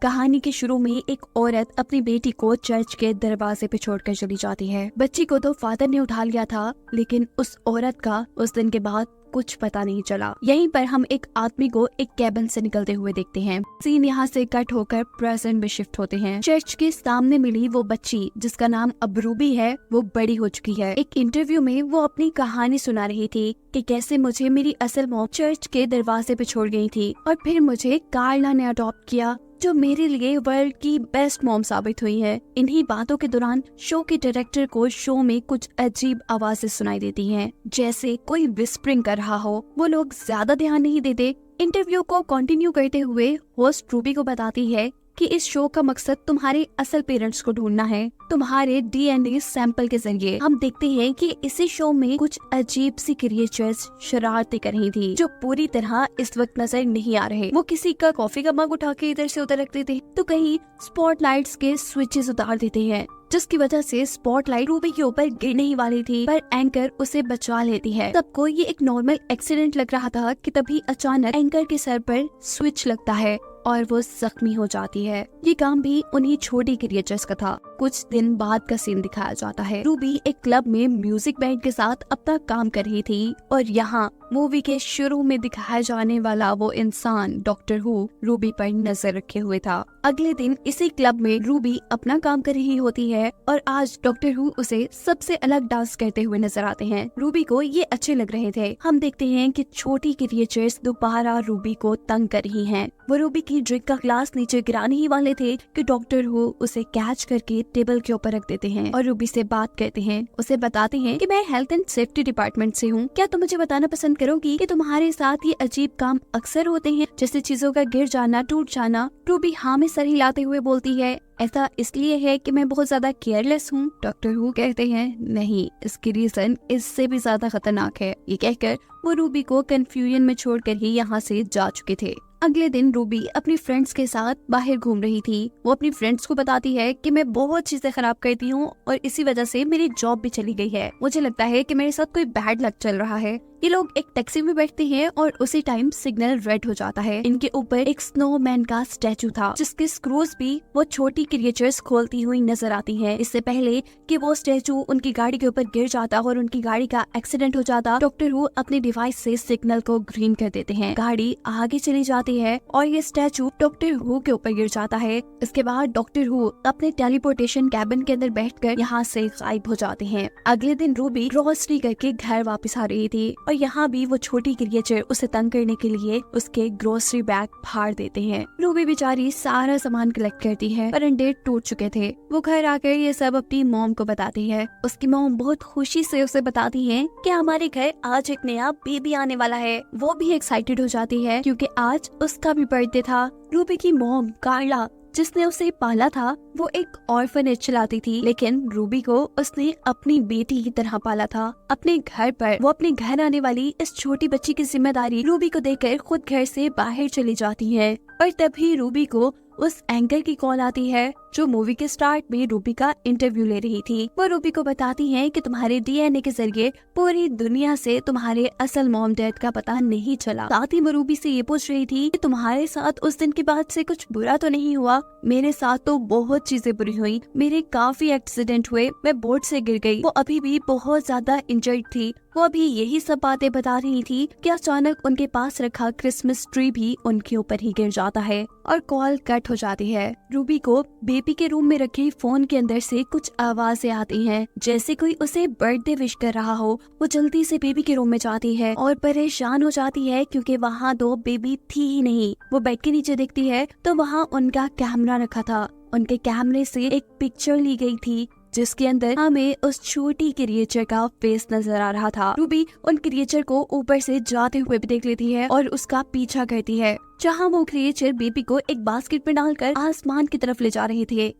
कहानी के शुरू में एक औरत अपनी बेटी को चर्च के दरवाजे पे छोड़कर चली जाती है। बच्ची को तो फादर ने उठा लिया था, लेकिन उस औरत का उस दिन के बाद कुछ पता नहीं चला। यहीं पर हम एक आदमी को एक कैबिन से निकलते हुए देखते हैं। सीन यहाँ से कट होकर प्रेजेंट में शिफ्ट होते हैं। चर्च के सामने मिली वो बच्ची जिसका नाम अब रूबी है, वो बड़ी हो चुकी है। एक इंटरव्यू में वो अपनी कहानी सुना रही थी कि कैसे मुझे मेरी असल मॉम चर्च के दरवाजे पे छोड़ गई थी और फिर मुझे कार्ला ने अडॉप्ट किया, जो मेरे लिए वर्ल्ड की बेस्ट मॉम साबित हुई है। इन्हीं बातों के दौरान शो के डायरेक्टर को शो में कुछ अजीब आवाजें सुनाई देती हैं, जैसे कोई विस्परिंग कर रहा हो। वो लोग ज्यादा ध्यान नहीं देते। इंटरव्यू को कंटिन्यू करते हुए होस्ट रूबी को बताती है कि इस शो का मकसद तुम्हारे असल पेरेंट्स को ढूंढना है, तुम्हारे डीएनए सैंपल के जरिए। हम देखते हैं कि इसी शो में कुछ अजीब सी क्रिएचर्स शरारतें कर रही थी, जो पूरी तरह इस वक्त नजर नहीं आ रहे। वो किसी का कॉफी का मग उठा के इधर से उधर रखते थे, तो कहीं स्पॉटलाइट्स के स्विचेस उतार देते हैं, जिसकी वजह से स्पॉटलाइट रूबी के ऊपर गिरने ही वाली थी, पर एंकर उसे बचा लेती है। सबको ये एक नॉर्मल एक्सीडेंट लग रहा था कि तभी अचानक एंकर के सर पर स्विच लगता है और वो जख्मी हो जाती है। ये काम भी उन्हीं छोटी क्रिएचर्स का था। कुछ दिन बाद का सीन दिखाया जाता है। रूबी एक क्लब में म्यूजिक बैंड के साथ अपना काम कर रही थी और यहाँ मूवी के शुरू में दिखाया जाने वाला वो इंसान डॉक्टर हु रूबी पर नजर रखे हुए था। अगले दिन इसी क्लब में रूबी अपना काम कर रही होती है और आज डॉक्टर हु उसे सबसे अलग डांस करते हुए नजर आते हैं। रूबी को ये अच्छे लग रहे थे। हम देखते हैं कि छोटी क्रिएचर्स दोबारा रूबी को तंग कर रही हैं। वो रूबी की ड्रिंक का ग्लास नीचे गिराने ही वाले थे कि डॉक्टर हु उसे कैच करके टेबल के ऊपर रख देते हैं और रूबी से बात करते हैं। उसे बताते हैं कि मैं हेल्थ एंड सेफ्टी डिपार्टमेंट से हूँ, क्या तुम मुझे बताना पसंद करोगी कि तुम्हारे साथ ये अजीब काम अक्सर होते हैं, जैसे चीजों का गिर जाना, टूट जाना। रूबी हाँ में सर हिलाते हुए बोलती है, ऐसा इसलिए है कि मैं बहुत ज्यादा केयरलेस हूँ। डॉक्टर हु कहते हैं नहीं, इसकी रीजन इससे भी ज्यादा खतरनाक है। ये कहकर वो रूबी को कंफ्यूजन में छोड़कर ही यहाँ से जा चुके थे। अगले दिन रूबी अपनी फ्रेंड्स के साथ बाहर घूम रही थी। वो अपनी फ्रेंड्स को बताती है कि मैं बहुत चीजें खराब करती हूँ और इसी वजह से मेरी जॉब भी चली गई है। मुझे लगता है कि मेरे साथ कोई बैड लक चल रहा है। ये लोग एक टैक्सी में बैठते हैं और उसी टाइम सिग्नल रेड हो जाता है। इनके ऊपर एक स्नोमैन का स्टैचू था, जिसके स्क्रूज भी वो छोटी क्रिएचर्स खोलती हुई नजर आती हैं। इससे पहले कि वो स्टैचू उनकी गाड़ी के ऊपर गिर जाता और उनकी गाड़ी का एक्सीडेंट हो जाता, डॉक्टर हु अपने डिवाइस से सिग्नल को ग्रीन कर देते हैं। गाड़ी आगे चली जाती है और ये स्टैचू डॉक्टर हु के ऊपर गिर जाता है। इसके बाद डॉक्टर हु अपने टेलीपोर्टेशन कैबिन के अंदर बैठकर यहाँ से गायब हो जाते हैं। अगले दिन रूबी ग्रोसरी करके घर वापस आ रही थी और यहाँ भी वो छोटी क्रिएचर उसे तंग करने के लिए उसके ग्रोसरी बैग फाड़ देते हैं। रूबी बेचारी सारा सामान कलेक्ट करती है, पर अंडे टूट चुके थे। वो घर आकर ये सब अपनी मॉम को बताती है। उसकी मॉम बहुत खुशी से उसे बताती है कि हमारे घर आज एक नया बेबी आने वाला है। वो भी एक्साइटेड हो जाती है क्योंकि आज उसका भी बर्थडे था। रूबी की मॉम कार्ला, जिसने उसे पाला था, वो एक ऑर्फनेज चलाती थी, लेकिन रूबी को उसने अपनी बेटी की तरह पाला था। अपने घर पर वो अपने घर आने वाली इस छोटी बच्ची की जिम्मेदारी रूबी को देकर खुद घर से बाहर चली जाती है। और तभी रूबी को उस एंकर की कॉल आती है, जो मूवी के स्टार्ट में रूबी का इंटरव्यू ले रही थी। वो रूबी को बताती है कि तुम्हारे डीएनए के जरिए पूरी दुनिया से तुम्हारे असल मॉम डैड का पता नहीं चला। साथ ही वो रूबी से ये पूछ रही थी कि तुम्हारे साथ उस दिन के बाद से कुछ बुरा तो नहीं हुआ। मेरे साथ तो बहुत चीजें बुरी हुई, मेरे काफी एक्सीडेंट हुए, मैं बोट से गिर गई। वो अभी भी बहुत ज्यादा इंजर्ड थी। वो अभी यही सब बातें बता रही थी कि अचानक उनके पास रखा क्रिसमस ट्री भी उनके ऊपर ही गिर जाता है और कॉल कट हो जाती है। रूबी को बेबी के रूम में रखे फोन के अंदर से कुछ आवाजें आती हैं, जैसे कोई उसे बर्थडे विश कर रहा हो। वो जल्दी से बेबी के रूम में जाती है और परेशान हो जाती है क्योंकि वहाँ दो बेबी थी ही नहीं। वो बेड के नीचे देखती है तो वहाँ उनका कैमरा रखा था। उनके कैमरे से एक पिक्चर ली गई थी, जिसके अंदर हमें उस छोटी क्रिएचर का फेस नजर आ रहा था। रूबी उन क्रिएचर को ऊपर से जाते हुए भी देख लेती है और उसका पीछा करती है, जहाँ वो क्रिएचर बेबी को एक बास्केट में डालकर आसमान की तरफ ले जा रहे थे।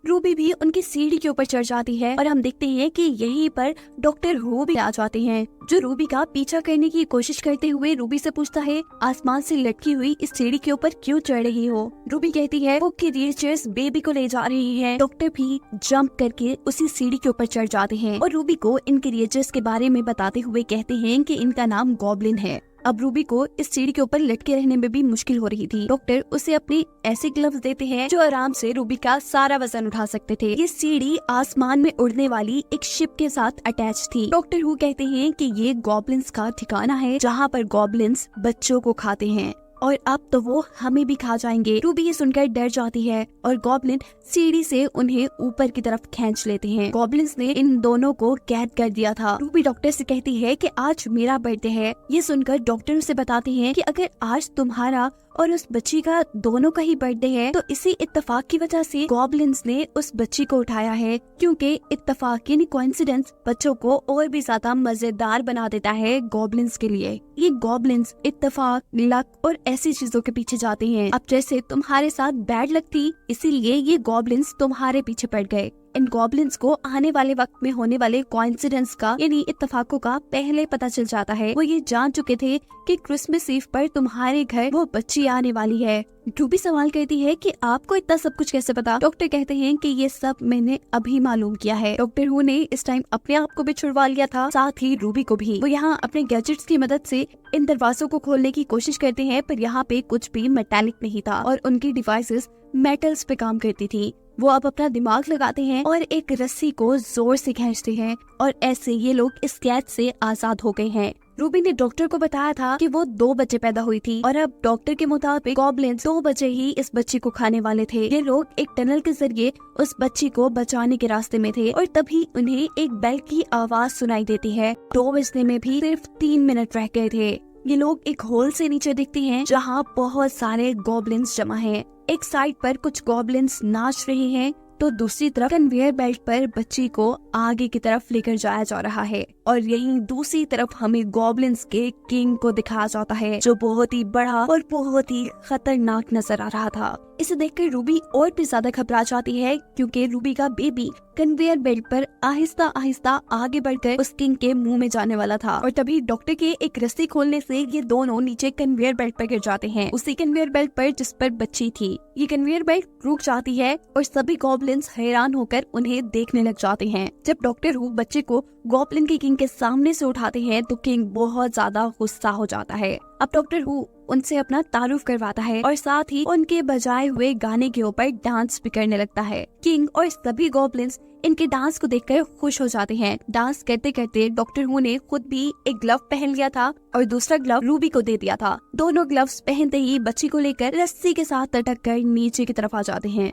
रूबी भी उनकी सीढ़ी के ऊपर चढ़ जाती है और हम देखते हैं कि यहीं पर डॉक्टर हु भी आ जाते हैं, जो रूबी का पीछा करने की कोशिश करते हुए रूबी से पूछता है, आसमान से लटकी हुई इस सीढ़ी के ऊपर क्यों चढ़ रही हो? रूबी कहती है वो क्रिएचर्स बेबी को ले जा रही है। डॉक्टर भी जंप करके उसी सीढ़ी के ऊपर चढ़ जाते हैं और रूबी को इन क्रिएचर्स के बारे में बताते हुए कहते हैं कि इनका नाम गॉब्लिन है। अब रूबी को इस सीढ़ी के ऊपर लटके रहने में भी मुश्किल हो रही थी। डॉक्टर उसे अपनी ऐसे ग्लव्स देते हैं जो आराम से रूबी का सारा वजन उठा सकते थे। ये सीढ़ी आसमान में उड़ने वाली एक शिप के साथ अटैच थी। डॉक्टर हु कहते हैं कि ये गॉब्लिन्स का ठिकाना है जहाँ पर गॉब्लिन्स बच्चों को खाते हैं और अब तो वो हमें भी खा जाएंगे। रूबी ये सुनकर डर जाती है और गॉब्लिन सीढ़ी से उन्हें ऊपर की तरफ खींच लेते हैं। गॉब्लिन्स ने इन दोनों को कैद कर दिया था। रूबी डॉक्टर से कहती है कि आज मेरा बर्थडे है। ये सुनकर डॉक्टर उसे बताते हैं कि अगर आज तुम्हारा और उस बच्ची का दोनों का ही बर्थडे है तो इसी इत्तेफाक की वजह से गॉब्लिन्स ने उस बच्ची को उठाया है, क्योंकि इत्तेफाक यानी कोइंसिडेंस बच्चों को और भी ज्यादा मजेदार बना देता है गॉब्लिन्स के लिए। ये गॉब्लिन्स इत्तेफाक, लक और ऐसी चीजों के पीछे जाते हैं। अब जैसे तुम्हारे साथ बैड लक थी, इसीलिए ये गॉब्लिन्स तुम्हारे पीछे पड़ गए। इन गॉब्लिन्स को आने वाले वक्त में होने वाले कोइंसिडेंस का यानी इत्तेफाकों का पहले पता चल जाता है। वो ये जान चुके थे कि क्रिसमस ईव पर तुम्हारे घर वो बच्ची आने वाली है। रूबी सवाल करती है कि आपको इतना सब कुछ कैसे पता? डॉक्टर कहते हैं कि ये सब मैंने अभी मालूम किया है। डॉक्टर हु ने इस टाइम अपने आप को भी छुड़वा लिया था, साथ ही रूबी को भी। वो यहाँ अपने गैजेट्स की मदद से इन दरवाजों को खोलने की कोशिश करते हैं, पर यहाँ पे कुछ भी मेटालिक नहीं था और उनकी डिवाइसेस मेटल्स पे काम करती थी। वो अब अपना दिमाग लगाते हैं और एक रस्सी को जोर से खींचते हैं और ऐसे ये लोग इस कैद से आजाद हो गए हैं। रूबी ने डॉक्टर को बताया था कि वो 2 बच्चे पैदा हुई थी और अब डॉक्टर के मुताबिक गॉब्लिन्स 2 बच्चे ही इस बच्ची को खाने वाले थे। ये लोग एक टनल के जरिए उस बच्ची को बचाने के रास्ते में थे और तभी उन्हें एक बेल की आवाज सुनाई देती है। 2 बजने में भी सिर्फ 3 मिनट रह गए थे। ये लोग एक होल से नीचे दिखते हैं जहाँ बहुत सारे गॉब्लिन्स जमा हैं। एक साइड पर कुछ गॉब्लिन्स नाच रहे हैं तो दूसरी तरफ कन्वेयर बेल्ट पर बच्ची को आगे की तरफ लेकर जाया जा रहा है और यहीं दूसरी तरफ हमें गॉब्लिन्स के किंग को दिखाया जाता है जो बहुत ही बड़ा और बहुत ही खतरनाक नजर आ रहा था। इसे देखकर रूबी और भी ज्यादा घबरा जाती है क्योंकि रूबी का बेबी कन्वेयर बेल्ट पर आहिस्ता आहिस्ता आगे बढ़कर उस किंग के मुंह में जाने वाला था और तभी डॉक्टर के एक रस्सी खोलने से ये दोनों नीचे कन्वेयर बेल्ट पर गिर जाते हैं, उसी कन्वेयर बेल्ट पर जिस पर बच्ची थी। ये कन्वेयर बेल्ट रुक जाती है और सभी गॉब्लिन्स हैरान होकर उन्हें देखने लग जाते हैं। जब डॉक्टर हु बच्चे को गॉब्लिन के किंग के सामने से उठाते हैं तो किंग बहुत ज्यादा गुस्सा हो जाता है। अब डॉक्टर हु उनसे अपना तारुफ करवाता है और साथ ही उनके बजाए हुए गाने के ऊपर डांस भी करने लगता है। किंग और सभी गॉब्लिन्स इनके डांस को देखकर खुश हो जाते हैं। डांस करते करते डॉक्टर हु ने खुद भी एक ग्लव पहन लिया था और दूसरा ग्लव रूबी को दे दिया था। दोनों ग्लव्स पहनते ही बच्ची को लेकर रस्सी के साथ लटक कर नीचे की तरफ आ जाते हैं।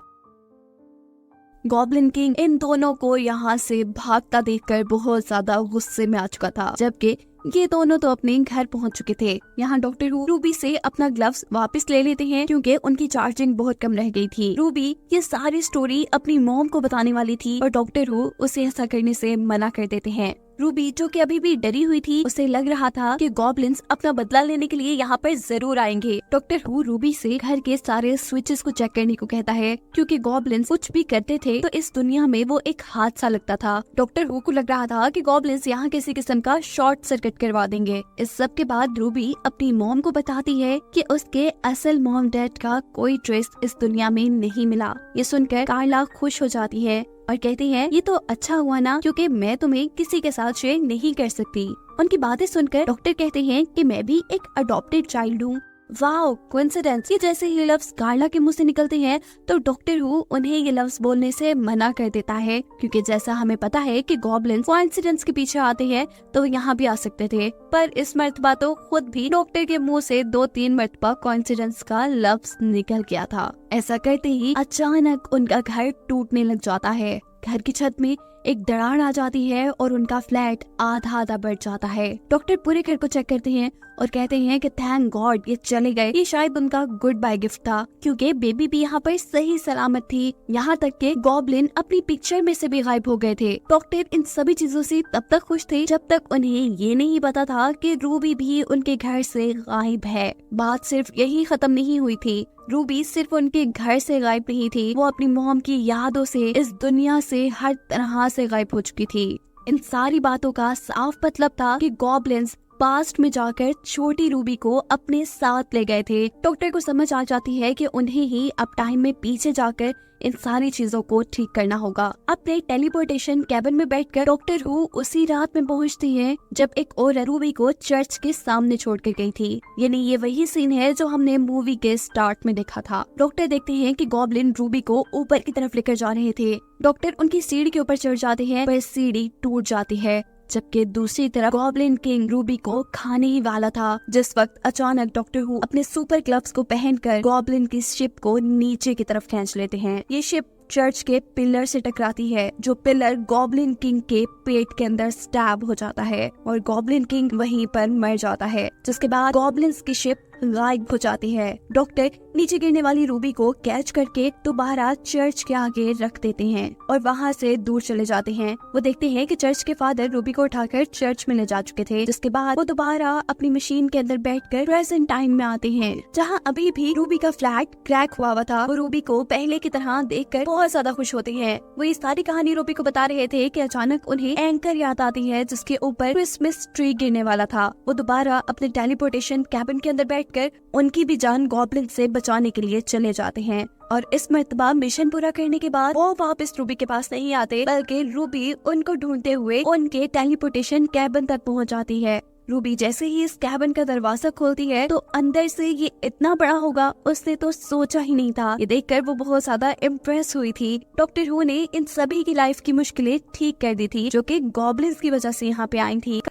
गॉब्लिन किंग इन दोनों को यहाँ से भागता देखकर बहुत ज्यादा गुस्से में आ चुका था, जबकि ये दोनों तो अपने घर पहुंच चुके थे। यहाँ डॉक्टर हु रूबी से अपना ग्लव्स वापस ले लेते हैं क्योंकि उनकी चार्जिंग बहुत कम रह गई थी। रूबी ये सारी स्टोरी अपनी मॉम को बताने वाली थी और डॉक्टर हु उसे ऐसा करने से मना कर देते हैं। रूबी जो कि अभी भी डरी हुई थी, उसे लग रहा था कि गॉब्लिन्स अपना बदला लेने के लिए यहाँ पर जरूर आएंगे। डॉक्टर हु रूबी से घर के सारे स्विचेस को चेक करने को कहता है क्योंकि गॉब्लिन्स कुछ भी करते थे तो इस दुनिया में वो एक हादसा लगता था। डॉक्टर हु को लग रहा था कि गॉब्लिन्स यहाँ किसी किस्म का शॉर्ट सर्किट करवा देंगे। इस सब के बाद रूबी अपनी मॉम को बताती है कि उसके असल मॉम डैड का कोई ट्रेस इस दुनिया में नहीं मिला। ये सुनकर कार्ला खुश हो जाती है और कहती है ये तो अच्छा हुआ ना, क्योंकि मैं तुम्हें किसी के साथ शेयर नहीं कर सकती। उनकी बातें सुनकर डॉक्टर कहते हैं कि मैं भी एक अडॉप्टेड चाइल्ड हूँ। Wow, coincidence. ये जैसे ये लफ्ज कार्ला के मुंह से निकलते हैं तो डॉक्टर हु उन्हें ये लफ्ज बोलने से मना कर देता है क्योंकि जैसा हमें पता है कि गॉब्लिन्स कोइंसिडेंस के पीछे आते हैं तो यहाँ भी आ सकते थे, पर इस मर्तबा तो खुद भी डॉक्टर के मुंह से 2-3 मर्तबा कोइंसिडेंस का लफ्ज निकल गया था। ऐसा करते ही अचानक उनका घर टूटने लग जाता है। घर की छत में एक दरार आ जाती है और उनका फ्लैट आधा आधा बढ़ जाता है। डॉक्टर पूरे घर को चेक करते हैं और कहते हैं कि थैंक गॉड ये चले गए। ये शायद उनका गुड बाय गिफ्ट था क्योंकि बेबी भी यहाँ पर सही सलामत थी। यहाँ तक के गॉब्लिन अपनी पिक्चर में से भी गायब हो गए थे। डॉक्टर इन सभी चीजों से तब तक खुश थे जब तक उन्हें ये नहीं पता था कि रूबी भी उनके घर से गायब है। बात सिर्फ यही खत्म नहीं हुई थी। रूबी सिर्फ उनके घर से गायब नहीं थी, वो अपनी मॉम की यादों से इस दुनिया से हर तरह से गायब हो चुकी थी। इन सारी बातों का साफ मतलब था कि गॉब्लिन्स पास्ट में जाकर छोटी रूबी को अपने साथ ले गए थे। डॉक्टर को समझ आ जाती है कि उन्हें ही अब टाइम में पीछे जाकर इन सारी चीजों को ठीक करना होगा। अपने टेलीपोर्टेशन कैबिन में बैठकर डॉक्टर हु उसी रात में पहुंचती है जब एक और रूबी को चर्च के सामने छोड़ कर गई थी। यानी ये वही सीन है जो हमने मूवी के स्टार्ट में देखा था। डॉक्टर देखते हैं कि गॉब्लिन रूबी को ऊपर की तरफ लेकर जा रहे थे। डॉक्टर उनकी सीढ़ी के ऊपर चढ़ जाते हैं पर सीढ़ी टूट जाती है, जबकि दूसरी तरफ गॉब्लिन किंग रूबी को खाने ही वाला था। जिस वक्त अचानक डॉक्टर हु अपने सुपर ग्लव्स को पहनकर गॉब्लिन की शिप को नीचे की तरफ खींच लेते हैं। ये शिप चर्च के पिलर से टकराती है, जो पिलर गॉब्लिन किंग के पेट के अंदर स्टैब हो जाता है और गॉब्लिन किंग वहीं पर मर जाता है, जिसके बाद गॉब्लिन्स की शिप गायब हो जाती है। डॉक्टर नीचे गिरने वाली रूबी को कैच करके दोबारा चर्च के आगे रख देते हैं और वहाँ से दूर चले जाते हैं। वो देखते हैं कि चर्च के फादर रूबी को उठाकर चर्च में ले जा चुके थे, जिसके बाद वो दोबारा अपनी मशीन के अंदर बैठकर प्रेजेंट टाइम में आते हैं, जहाँ अभी भी रूबी का फ्लैट क्रैक हुआ था। वो रूबी को पहले की तरह देखकर बहुत ज्यादा खुश होते हैं। वो ये सारी कहानी रूबी को बता रहे थे कि अचानक उन्हें एंकर याद आती है जिसके ऊपर क्रिसमस ट्री गिरने वाला था। वो दोबारा अपने टेलीपोर्टेशन कैबिन के अंदर बैठकर उनकी भी जान गॉब्लिन से बचाने के लिए चले जाते हैं और इस मर्तबा मिशन पूरा करने के बाद वो वापस रूबी के पास नहीं आते, बल्कि रूबी उनको ढूंढते हुए उनके टेलीपोर्टेशन कैबिन तक पहुंच जाती है। रूबी जैसे ही इस कैबिन का दरवाजा खोलती है तो अंदर से ये इतना बड़ा होगा उसने तो सोचा ही नहीं था। ये देखकर वो बहुत ज्यादा इम्प्रेस हुई थी। डॉक्टर हु ने इन सभी की लाइफ की मुश्किलें ठीक कर दी थी, जो कि गॉब्लिन्स की वजह से यहाँ पे आई थी।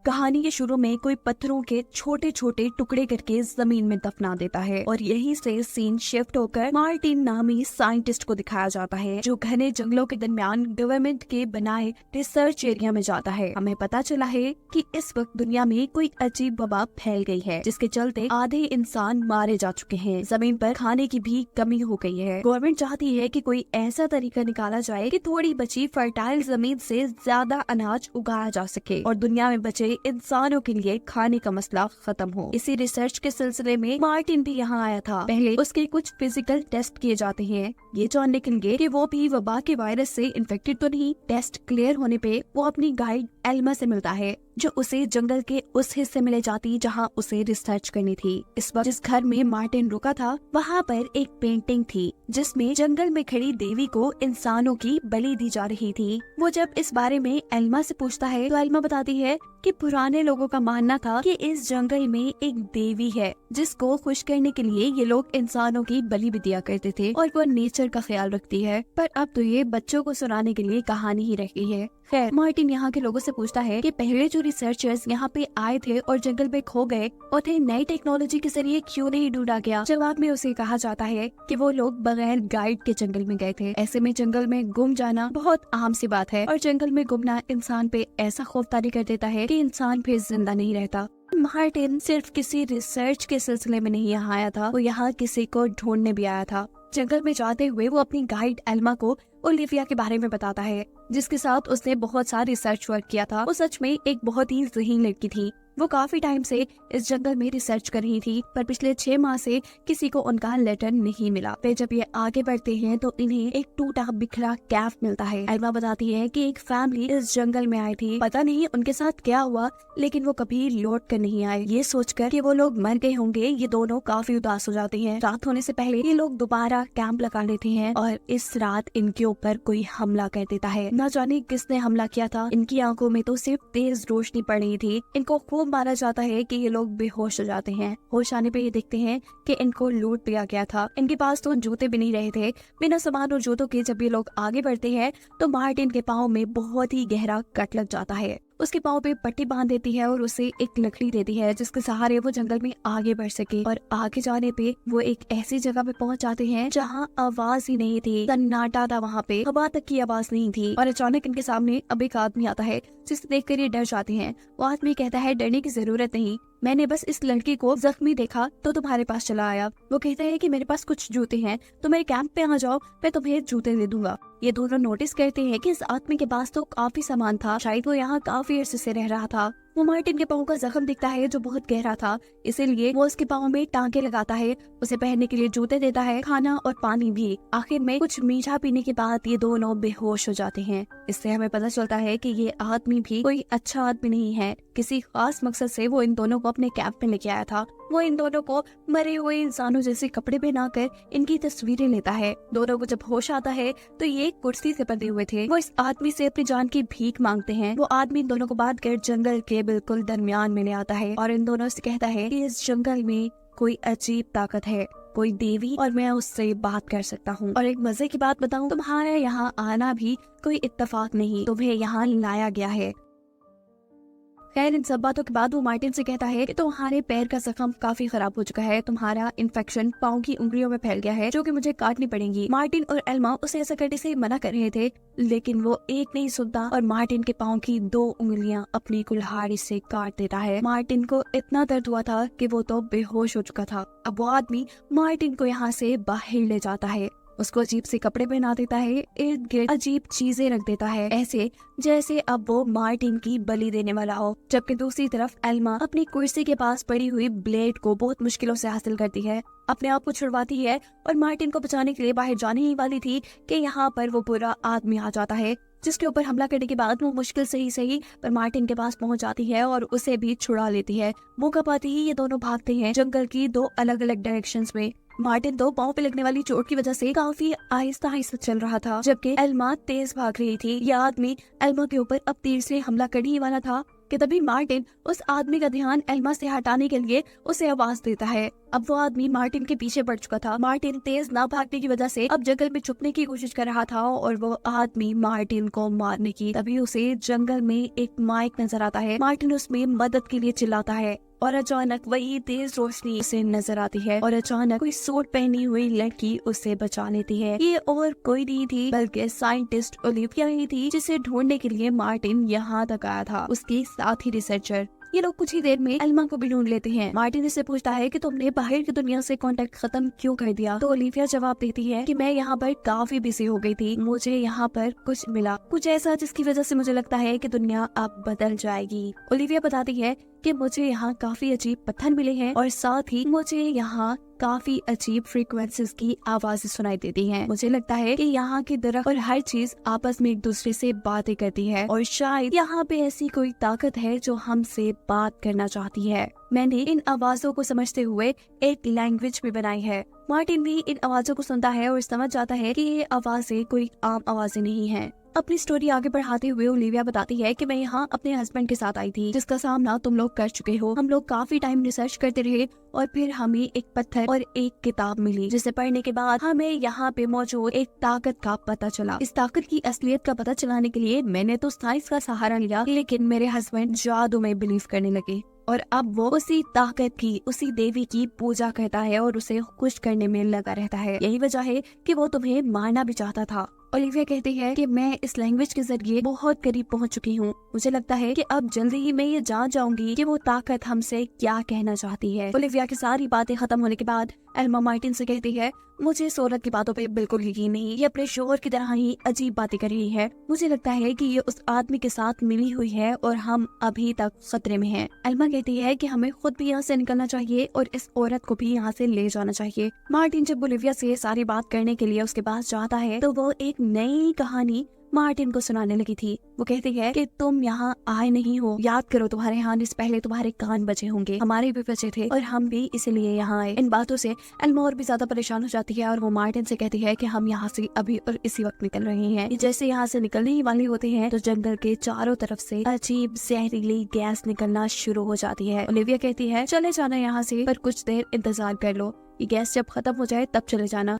कहानी के शुरू में कोई पत्थरों के छोटे छोटे टुकड़े करके जमीन में दफना देता है और यहीं से सीन शिफ्ट होकर मार्टिन नामी साइंटिस्ट को दिखाया जाता है, जो घने जंगलों के दरमियान गवर्नमेंट के बनाए रिसर्च एरिया में जाता है। हमें पता चला है कि इस वक्त दुनिया में कोई अजीब वबा फैल गई है, जिसके चलते आधे इंसान मारे जा चुके हैं। जमीन पर खाने की भी कमी हो गई है। गवर्नमेंट चाहती है कि कोई ऐसा तरीका निकाला जाए कि थोड़ी बची फर्टाइल जमीन से ज्यादा अनाज उगाया जा सके और दुनिया में बचे इंसानों के लिए खाने का मसला खत्म हो। इसी रिसर्च के सिलसिले में मार्टिन भी यहाँ आया था। पहले उसके कुछ फिजिकल टेस्ट किए जाते हैं, ये जानने के लिए कि वो भी वबा के वायरस से इन्फेक्टेड तो नहीं। टेस्ट क्लियर होने पे वो अपनी गाइड एल्मा से मिलता है, जो उसे जंगल के उस हिस्से में ले जाती जहाँ उसे रिसर्च करनी थी। इस वक्त जिस घर में मार्टिन रुका था वहाँ पर एक पेंटिंग थी जिसमें जंगल में खड़ी देवी को इंसानों की बलि दी जा रही थी। वो जब इस बारे में एल्मा से पूछता है तो एल्मा बताती है कि पुराने लोगों का मानना था कि इस जंगल में एक देवी है जिसको खुश करने के लिए ये लोग इंसानों की बलि भी दिया करते थे और वो नेचर का ख्याल रखती है। पर अब तो ये बच्चों को सुनाने के लिए कहानी ही रह गई है। खैर, मार्टिन यहाँ के लोगों से पूछता है कि पहले जो रिसर्चर्स यहाँ पे आए थे और जंगल में खो गए, उन्हें नई टेक्नोलॉजी के जरिए क्यों नहीं ढूंढा गया। जवाब में उसे कहा जाता है कि वो लोग बगैर गाइड के जंगल में गए थे। ऐसे में जंगल में गुम जाना बहुत आम सी बात है और जंगल में गुमना इंसान पे ऐसा खौफतारी कर देता है कि इंसान फिर जिंदा नहीं रहता। मार्टिन सिर्फ किसी रिसर्च के सिलसिले में नहीं यहाँ आया था, वो यहाँ किसी को ढूंढने भी आया था। जंगल में जाते हुए वो अपनी गाइड एल्मा को ओलिविया के बारे में बताता है, जिसके साथ उसने बहुत सारा रिसर्च वर्क किया था। वो सच में एक बहुत ही ज़हीन लड़की थी। वो काफी टाइम से इस जंगल में रिसर्च कर रही थी, पर पिछले 6 माह से किसी को उनका लेटर नहीं मिला। फिर जब ये आगे बढ़ते हैं तो इन्हें एक टूटा बिखरा कैफ मिलता है। एल्मा बताती है कि एक फैमिली इस जंगल में आई थी, पता नहीं उनके साथ क्या हुआ, लेकिन वो कभी लौट कर नहीं आए। ये सोचकर कि वो लोग मर गए होंगे, ये दोनों काफी उदास हो जाते हैं। रात होने से पहले ये लोग दोबारा कैंप लगा लेते हैं और इस रात इनके ऊपर कोई हमला कर देता है। न जाने किसने हमला किया था। इनकी आंखों में तो सिर्फ तेज रोशनी पड़ रही थी। इनको खूब मारा जाता है कि ये लोग बेहोश हो जाते हैं। होश आने पे ये देखते हैं कि इनको लूट लिया गया था। इनके पास तो जूते भी नहीं रहे थे। बिना सामान और जूतों के जब ये लोग आगे बढ़ते हैं तो मार्टिन के पाँव में बहुत ही गहरा कट लग जाता है। उसके पाँव पे पट्टी बांध देती है और उसे एक लकड़ी देती है जिसके सहारे वो जंगल में आगे बढ़ सके। और आगे जाने पे वो एक ऐसी जगह पे पहुंच जाते हैं जहां आवाज ही नहीं थी, सन्नाटा था वहाँ पे, हवा तक की आवाज नहीं थी। और अचानक इनके सामने अब एक आदमी आता है जिसे देखकर ये डर जाते हैं। वो आदमी कहता है डरने की जरूरत नहीं, मैंने बस इस लड़की को जख्मी देखा तो तुम्हारे पास चला आया। वो कहता है कि मेरे पास कुछ जूते हैं, तो मेरे कैंप पे आ जाओ, मैं तुम्हें जूते दे दूंगा। ये दोनों नोटिस करते हैं कि इस आदमी के पास तो काफी सामान था, शायद वो यहाँ काफी अरसे से रह रहा था। वो मार्टिन के पाँव का जख्म दिखता है जो बहुत गहरा था, इसीलिए वो उसके पाँव में टांके लगाता है, उसे पहनने के लिए जूते देता है, खाना और पानी भी। आखिर में कुछ मीठा पीने के बाद ये दोनों बेहोश हो जाते हैं। इससे हमें पता चलता है कि ये आदमी भी कोई अच्छा आदमी नहीं है। किसी खास मकसद से वो इन दोनों को अपने कैंप में लेके आया था। वो इन दोनों को मरे हुए इंसानों जैसे कपड़े पहनाकर इनकी तस्वीरें लेता है। दोनों को जब होश आता है तो ये एक कुर्सी से बंधे हुए थे। वो इस आदमी से अपनी जान की भीख मांगते हैं। वो आदमी इन दोनों को बांध कर जंगल के बिल्कुल दरमियान में ले आता है और इन दोनों से कहता है कि इस जंगल में कोई अजीब ताकत है, कोई देवी, और मैं उससे बात कर सकता हूँ। और एक मजे की बात बताऊँ, तुम्हारा यहाँ आना भी कोई इत्तेफाक नहीं, तुम्हें यहाँ लाया गया है। खैर, इन सब बातों के बाद वो मार्टिन से कहता है कि तुम्हारे पैर का जख्म काफी खराब हो चुका है, तुम्हारा इन्फेक्शन पाँव की उंगलियों में फैल गया है जो कि मुझे काटनी पड़ेगी। मार्टिन और एल्मा उसे ऐसा करने से मना कर रहे थे, लेकिन वो एक नहीं सुनता और मार्टिन के पाँव की 2 उंगलियां अपनी कुल्हाड़ी से काट देता है। मार्टिन को इतना दर्द हुआ था कि वो तो बेहोश हो चुका था। अब वो आदमी मार्टिन को यहाँ से बाहर ले जाता है, उसको अजीब से कपड़े पहना देता है, इर्द गिर्द अजीब चीजें रख देता है, ऐसे जैसे अब वो मार्टिन की बलि देने वाला हो। जबकि दूसरी तरफ एल्मा अपनी कुर्सी के पास पड़ी हुई ब्लेड को बहुत मुश्किलों से हासिल करती है, अपने आप को छुड़वाती है और मार्टिन को बचाने के लिए बाहर जाने ही वाली थी कि यहाँ पर वो बुरा आदमी आ जाता है, जिसके ऊपर हमला करने के बाद वो मुश्किल से ही सही पर मार्टिन के पास पहुंच जाती है और उसे भी छुड़ा लेती है। मौका पाते ही ये दोनों भागते हैं जंगल की 2 अलग अलग डायरेक्शंस में। मार्टिन तो पाँव पे लगने वाली चोट की वजह से काफी आहिस्ता आहिस्ता चल रहा था, जबकि एल्मा तेज भाग रही थी। यह आदमी एल्मा के ऊपर अब तीर से हमला करने ही वाला था कि तभी मार्टिन उस आदमी का ध्यान एल्मा से हटाने के लिए उसे आवाज देता है। अब वो आदमी मार्टिन के पीछे बढ़ चुका था। मार्टिन तेज ना भागने की वजह से अब जंगल में छुपने की कोशिश कर रहा था और वो आदमी मार्टिन को मारने की। तभी उसे जंगल में एक माइक नजर आता है। मार्टिन उसमें मदद के लिए चिल्लाता है और अचानक वही तेज रोशनी उसे नजर आती है और अचानक कोई सूट पहनी हुई लड़की उसे बचा लेती है। ये और कोई नहीं थी बल्कि साइंटिस्ट ओलिविया ही थी, जिसे ढूंढने के लिए मार्टिन यहाँ तक आया था, उसके साथ ही रिसर्चर। ये लोग कुछ ही देर में एल्मा को भी ढूंढ लेते हैं। मार्टिन इससे पूछता है कि तुमने बाहर की दुनिया से कांटेक्ट खत्म क्यों कर दिया? तो ओलिविया जवाब देती है कि मैं यहाँ पर काफी बिजी हो गई थी, मुझे यहाँ पर कुछ मिला, कुछ ऐसा जिसकी वजह से मुझे लगता है कि दुनिया अब बदल जाएगी। ओलिविया बताती है कि मुझे यहाँ काफी अजीब पत्थर मिले हैं और साथ ही मुझे यहाँ काफी अजीब फ्रीक्वेंसीज की आवाजें सुनाई देती हैं। मुझे लगता है कि यहाँ के दरख्त और हर चीज आपस में एक दूसरे से बातें करती है और शायद यहाँ पे ऐसी कोई ताकत है जो हमसे बात करना चाहती है। मैंने इन आवाजों को समझते हुए एक लैंग्वेज भी बनाई है। मार्टिन भी इन आवाजों को सुनता है और समझ जाता है कि ये आवाजें कोई आम आवाजें नहीं हैं। अपनी स्टोरी आगे बढ़ाते हुए ओलिविया बताती है कि मैं यहाँ अपने हस्बैंड के साथ आई थी, जिसका सामना तुम लोग कर चुके हो। हम लोग काफी टाइम रिसर्च करते रहे और फिर हमें एक पत्थर और एक किताब मिली, जिसे पढ़ने के बाद हमें यहाँ पे मौजूद एक ताकत का पता चला। इस ताकत की असलियत का पता चलाने के लिए मैंने तो साइंस का सहारा लिया, लेकिन मेरे हस्बैंड जादू में बिलीव करने लगे और अब वो उसी ताकत की, उसी देवी की पूजा करता है और उसे खुश करने में लगा रहता है। यही वजह है कि वो तुम्हें मारना भी चाहता था। ओलिविया कहती है कि मैं इस लैंग्वेज के जरिए बहुत करीब पहुंच चुकी हूँ। मुझे लगता है कि अब जल्दी ही मैं ये जान जाऊंगी कि वो ताकत हमसे क्या कहना चाहती है। ओलिविया की सारी बातें खत्म होने के बाद एल्मा मार्टिन से कहती है, मुझे इस औरत की बातों पे बिल्कुल यकीन नहीं, ये अपने शोहर की तरह ही अजीब बातें कर रही है। मुझे लगता है कि ये उस आदमी के साथ मिली हुई है और हम अभी तक खतरे में हैं। एल्मा कहती है कि हमें खुद भी यहाँ से निकलना चाहिए और इस औरत को भी यहाँ से ले जाना चाहिए। मार्टिन जब ओलिविया से सारी बात करने के लिए उसके पास जाता है तो वो एक नई कहानी मार्टिन को सुनाने लगी थी। वो कहती है कि तुम यहाँ आए नहीं हो, याद करो तुम्हारे यहाँ आने से पहले तुम्हारे कान बचे होंगे, हमारे भी बचे थे और हम भी इसलिए यहाँ आए। इन बातों से एल्मा और भी ज्यादा परेशान हो जाती है और वो मार्टिन से कहती है कि हम यहाँ से अभी और इसी वक्त निकल रहे हैं। जैसे यहाँ से निकलने ही वाले होते हैं तो जंगल के चारों तरफ से अजीब जहरीली गैस निकलना शुरू हो जाती है। ओलिविया कहती है, चले जाना यहाँ से, पर कुछ देर इंतजार कर लो, ये गैस जब खत्म हो जाए तब चले जाना।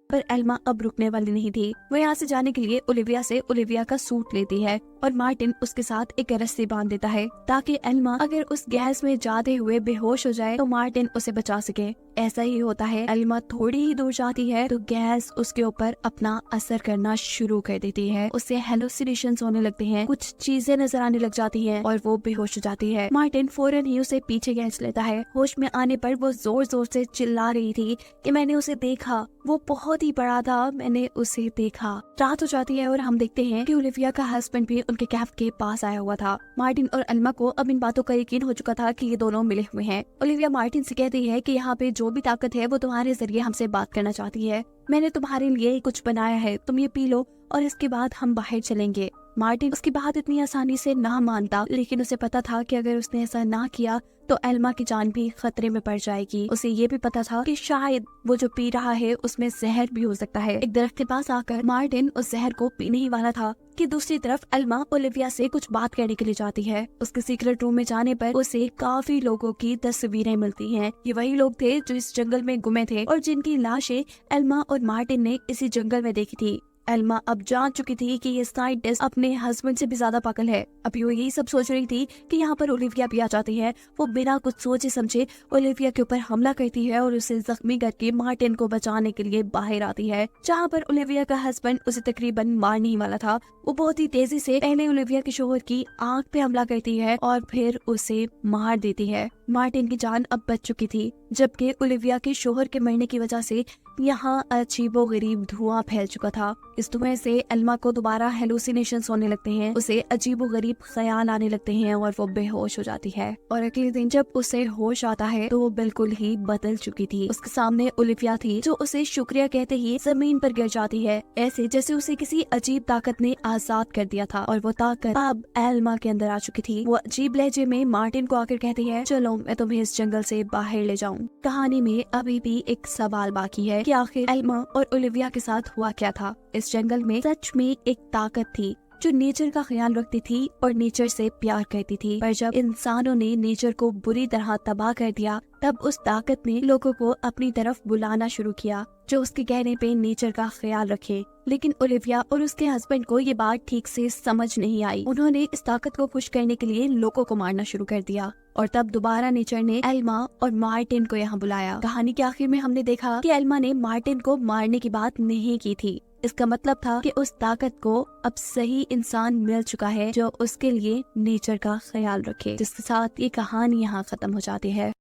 पर एल्मा अब रुकने वाली नहीं थी। वो यहाँ से जाने के लिए ओलिविया से ओलिविया का सूट लेती है और मार्टिन उसके साथ एक रस्सी बांध देता है ताकि एल्मा अगर उस गैस में जाते हुए बेहोश हो जाए तो मार्टिन उसे बचा सके। ऐसा ही होता है। एल्मा थोड़ी ही दूर जाती है तो गैस उसके ऊपर अपना असर करना शुरू कर देती है। उसे हेलुसिनेशंस होने लगते हैं, कुछ चीजें नजर आने लग जाती हैं और वो बेहोश हो जाती है। मार्टिन फौरन ही उसे पीछे खींच लेता है। होश में आने पर वो जोर जोर से चिल्ला रही थी कि मैंने उसे देखा, वो बहुत ही बड़ा था, मैंने उसे देखा। रात हो जाती है और हम देखते हैं कि ओलिविया का हस्बैंड भी उनके कैफ के पास आया हुआ था। मार्टिन और एल्मा को अब इन बातों का यकीन हो चुका था कि ये दोनों मिले हुए हैं। ओलिविया मार्टिन से कहती है कि यहाँ पे जो भी ताकत है वो तुम्हारे जरिए हमसे बात करना चाहती है। मैंने तुम्हारे लिए कुछ बनाया है, तुम ये पी लो और इसके बाद हम बाहर चलेंगे। मार्टिन उसकी बात इतनी आसानी से ना मानता, लेकिन उसे पता था कि अगर उसने ऐसा ना किया तो एल्मा की जान भी खतरे में पड़ जाएगी। उसे ये भी पता था कि शायद वो जो पी रहा है उसमें जहर भी हो सकता है। एक दरख्त के पास आकर मार्टिन उस जहर को पीने ही वाला था कि दूसरी तरफ एल्मा ओलिविया से कुछ बात करने के लिए जाती है। उसके सीक्रेट रूम में जाने पर उसे काफी लोगों की तस्वीरें मिलती हैं। ये वही लोग थे जो इस जंगल में गुमे थे और जिनकी लाशें एल्मा और मार्टिन ने इसी जंगल में देखी थी। एल्मा अब जान चुकी थी कि ये साइंटिस्ट अपने हस्बैंड से भी ज्यादा पागल है। अभी वो यही सब सोच रही थी कि यहाँ पर ओलिविया भी आ जाती है। वो बिना कुछ सोचे समझे ओलिविया के ऊपर हमला करती है और उसे जख्मी करके मार्टिन को बचाने के लिए बाहर आती है, जहाँ पर ओलिविया का हस्बैंड उसे तकरीबन मारने ही वाला था। वो बहुत ही तेजी से पहले ओलिविया के शोहर की आंख पे हमला करती है और फिर उसे मार देती है। मार्टिन की जान अब बच चुकी थी, जबकि ओलिविया के शोहर के मरने की वजह से यहाँ अजीबोगरीब धुआं फैल चुका था। इस धुएं से एल्मा को दोबारा हेलुसिनेशंस होने लगते हैं, उसे अजीबोगरीब ख्याल आने लगते हैं और वो बेहोश हो जाती है। और अगले दिन जब उसे होश आता है तो वो बिल्कुल ही बदल चुकी थी। उसके सामने ओलिविया थी जो उसे शुक्रिया कहते ही जमीन पर गिर जाती है, ऐसे जैसे उसे किसी अजीब ताकत ने आजाद कर दिया था और वो ताकत अब एल्मा के अंदर आ चुकी थी। वो अजीब लहजे में मार्टिन को आकर कहती है, चलो मैं तुम्हें इस जंगल से बाहर ले जाऊं। कहानी में अभी भी एक सवाल बाकी है कि आखिर एल्मा और ओलिविया के साथ हुआ क्या था। इस जंगल में सच में एक ताकत थी जो नेचर का ख्याल रखती थी और नेचर से प्यार करती थी, पर जब इंसानों ने नेचर को बुरी तरह तबाह कर दिया तब उस ताकत ने लोगों को अपनी तरफ बुलाना शुरू किया जो उसके कहने पे नेचर का ख्याल रखे। लेकिन ओलिविया और उसके हस्बैंड को ये बात ठीक से समझ नहीं आई। उन्होंने इस ताकत को खुश करने के लिए लोगों को मारना शुरू कर दिया और तब दोबारा नेचर ने एल्मा और मार्टिन को यहाँ बुलाया। कहानी के आखिर में हमने देखा कि एल्मा ने मार्टिन को मारने की बात नहीं की थी। इसका मतलब था कि उस ताकत को अब सही इंसान मिल चुका है जो उसके लिए नेचर का ख्याल रखे। जिसके साथ ये कहानी यहाँ खत्म हो जाती है।